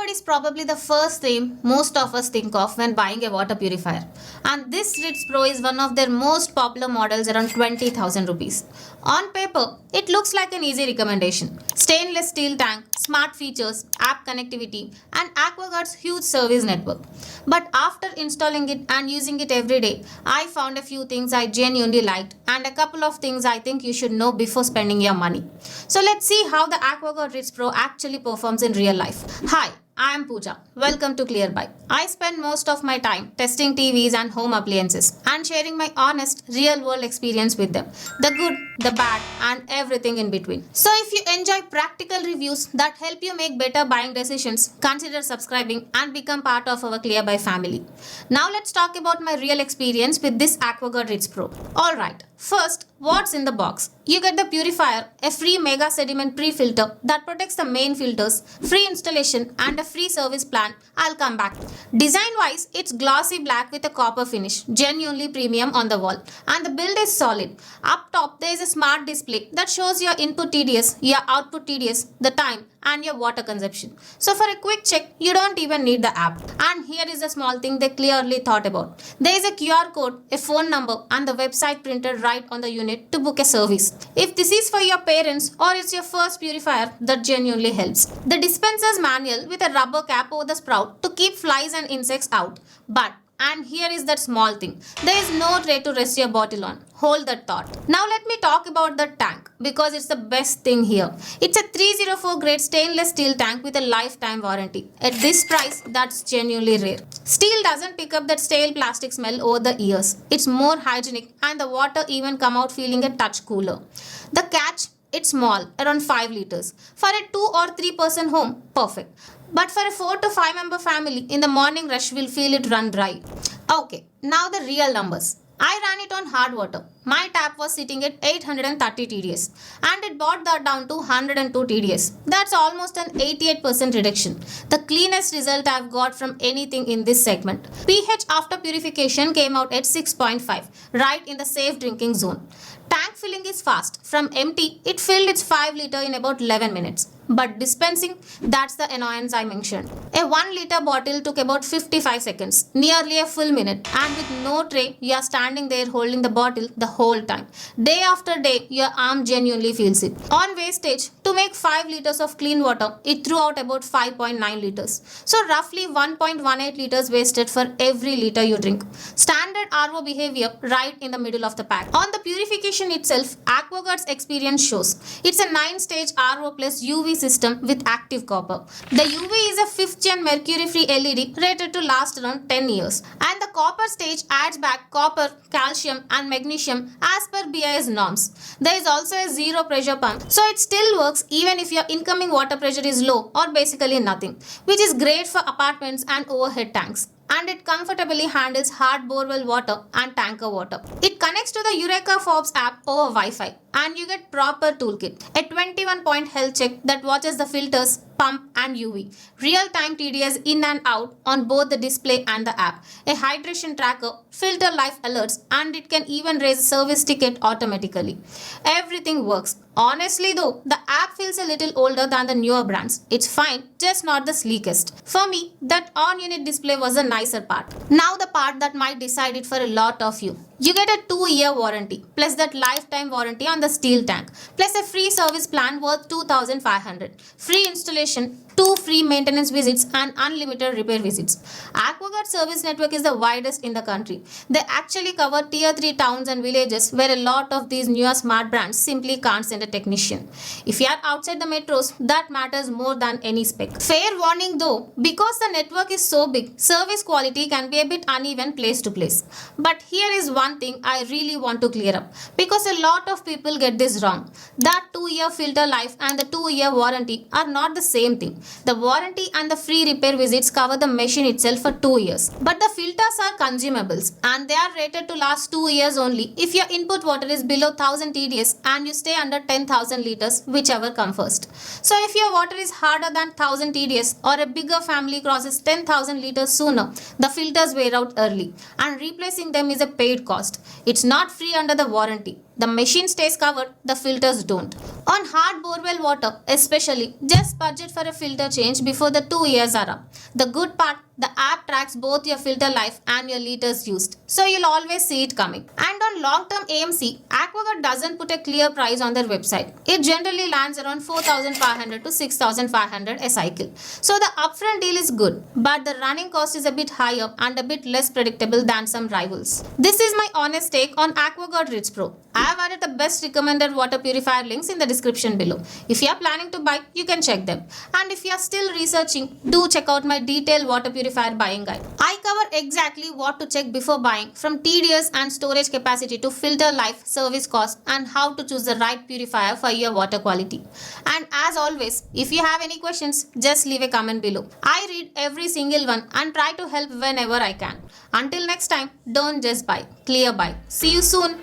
Aquaguard is probably the first thing most of us think of when buying a water purifier. And this Ritz Pro is one of their most popular models around 20,000 rupees. On paper, it looks like an easy recommendation. Stainless steel tank, smart features, app connectivity, and Aquaguard's huge service network. But after installing it and using it every day, I found a few things I genuinely liked and a couple of things I think you should know before spending your money. So let's see how the Aquaguard Ritz Pro actually performs in real life. Hi, I am Pooja. Welcome to ClearBuy. I spend most of my time testing TVs and home appliances and sharing my honest, real world experience with them. The good, the bad, and everything in between. So if you enjoy practical reviews that help you make better buying decisions, consider subscribing and become part of our ClearBuy family. Now let's talk about my real experience with this Aquaguard Ritz Pro. Alright. First, what's in the box? You get the purifier, a free mega sediment pre-filter that protects the main filters, free installation and a free service plan. I'll come back. Design-wise, it's glossy black with a copper finish, genuinely premium on the wall. And the build is solid. Up top, there is a smart display that shows your input TDS, your output TDS, the time, and your water consumption. So for a quick check, you don't even need the app. And here is a small thing they clearly thought about. There is a QR code, a phone number, and the website printed right on the unit to book a service. If this is for your parents or it's your first purifier, that genuinely helps. The dispenser's manual with a rubber cap over the spout to keep flies and insects out. And here is that small thing. There is no tray to rest your bottle on. Hold that thought. Now let me talk about the tank because it's the best thing here. It's a 304 grade stainless steel tank with a lifetime warranty. At this price, that's genuinely rare. Steel doesn't pick up that stale plastic smell over the years. It's more hygienic and the water even come out feeling a touch cooler. The catch, it's small, around 5 liters. For a 2 or 3 person home, perfect. But for a 4 to 5 member family, in the morning rush will feel it run dry. Okay, now the real numbers. I ran it on hard water. My tap was sitting at 830 TDS and it brought that down to 102 TDS. That's almost an 88% reduction. The cleanest result I've got from anything in this segment. pH after purification came out at 6.5, right in the safe drinking zone. Tank filling is fast. From empty, it filled its 5 liter in about 11 minutes. But dispensing, that's the annoyance I mentioned. A 1 liter bottle took about 55 seconds, nearly a full minute. And with no tray, you are standing there holding the bottle the whole time. Day after day, your arm genuinely feels it. On wastage, to make 5 liters of clean water, it threw out about 5.9 liters. So roughly 1.18 liters wasted for every liter you drink. Standard RO behavior right in the middle of the pack. On the purification itself, Aquaguard's experience shows. It's a 9-stage RO plus UV system with active copper. The UV is a 5th gen mercury-free LED rated to last around 10 years. And the copper stage adds back copper, calcium and magnesium as per BIS norms. There is also a zero pressure pump, so it still works even if your incoming water pressure is low or basically nothing, which is great for apartments and overhead tanks. And it comfortably handles hard borewell water and tanker water. It connects to the Eureka Forbes app over Wi-Fi and you get proper toolkit. A 21-point health check that watches the filters, pump and UV. Real-time TDS in and out on both the display and the app. A hydration tracker, filter life alerts and it can even raise a service ticket automatically. Everything works. Honestly though, the app feels a little older than the newer brands. It's fine, just not the sleekest. For me, that on-unit display was the nicer part. Now the part that might decide it for a lot of you. You get a 2-year warranty, plus that lifetime warranty on the steel tank, plus a free service plan worth 2,500, free installation, 2 free maintenance visits and unlimited repair visits. Aquaguard service network is the widest in the country. They actually cover tier 3 towns and villages where a lot of these newer smart brands simply can't send a technician. If you are outside the metros, that matters more than any spec. Fair warning though, because the network is so big, service quality can be a bit uneven place to place. But here is one thing I really want to clear up, because a lot of people get this wrong. That 2-year filter life and the 2-year warranty are not the same thing. The warranty and the free repair visits cover the machine itself for 2 years. But the filters are consumables and they are rated to last 2 years only if your input water is below 1000 TDS and you stay under 10,000 liters, whichever comes first. So if your water is harder than 1000 TDS or a bigger family crosses 10,000 liters sooner, the filters wear out early and replacing them is a paid cost. It's not free under the warranty. The machine stays covered, the filters don't. On hard borewell water, especially, just budget for a filter change before the 2 years are up. The good part, the app tracks both your filter life and your liters used, so you'll always see it coming. And on long-term AMC, Aquaguard doesn't put a clear price on their website. It generally lands around 4,500 to 6,500 a cycle. So the upfront deal is good, but the running cost is a bit higher and a bit less predictable than some rivals. This is my honest take on Aquaguard Ritz Pro. I have added the best recommended water purifier links in the description below. If you are planning to buy, you can check them. And if you are still researching, do check out my detailed water purifier buying guide. I cover exactly what to check before buying, from TDS and storage capacity to filter life, service cost, and how to choose the right purifier for your water quality. And as always, if you have any questions, just leave a comment below. I read every single one and try to help whenever I can. Until next time, don't just buy, ClearBuy. See you soon.